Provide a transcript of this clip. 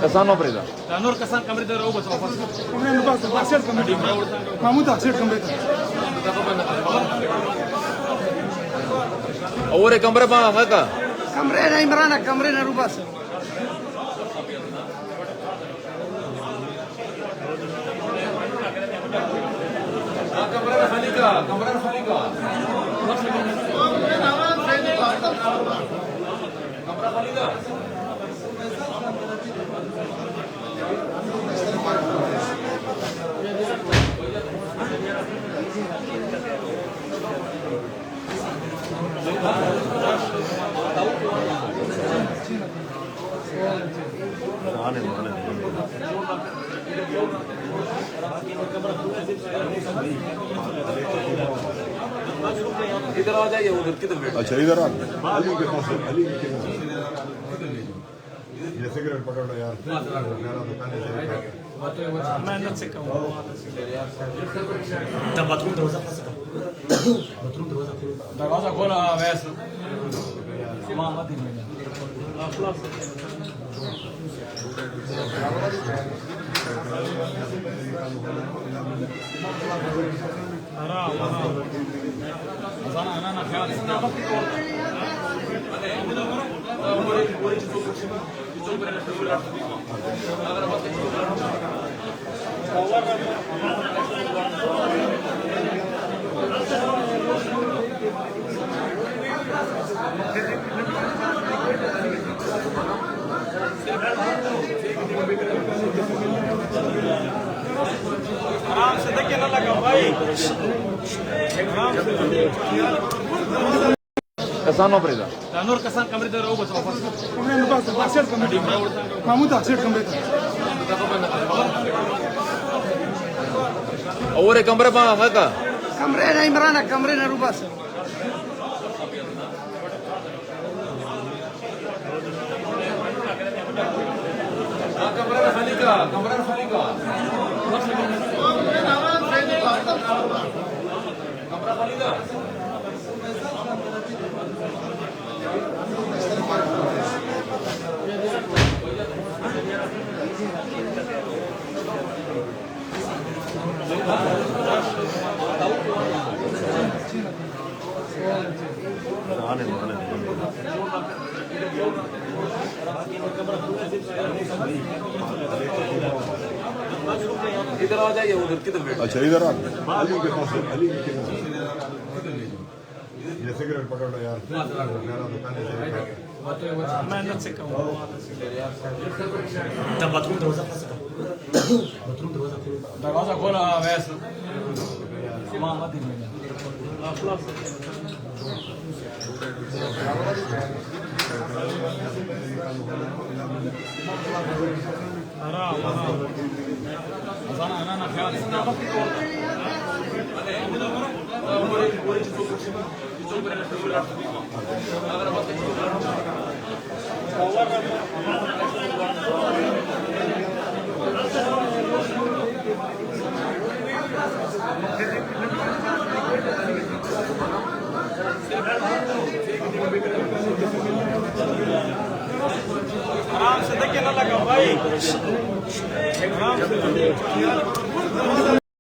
Kasano presa. Nur kasan kamri da robo sa pas. Kamre no paso, accept kamre. Mahmud accept kamre. Ore kamre pa haka. Kamre na Imrana, kamre na rubas. Kamre khalika, kamre khalika. Kamre khalika. इधर आ जाइए उधर किधर बैठ अच्छा इधर आ अली के पास अली के पास ये सिगरेट पकड़ लो यार मेरा दुकान है मैं न से कहूं बाथरूम दरवाजा बाथरूम दरवाजा खोला वैसे आराम से देखिए ना लगा भाई आराम से Kasano presa. Nur kasan kamri da robo sa pas. Kamre no paso, accept kamre. Mahmud accept kamre. Ore kamre pa haka. Kamre na Imrana, kamre na rubas. Kamre khalika, kamre khalika. Kamre khalika. इधर आ जाइए उधर किधर बैठ अच्छा इधर आ अली के पास अली के पास ये सिगरेट पकड़ लो यार मेरा दुकान है मैं न से कहूं बाथरूम दरवाजा दरवाजा खोला वैसे انا خيال आराम से देखिए ना लगा भाई आराम से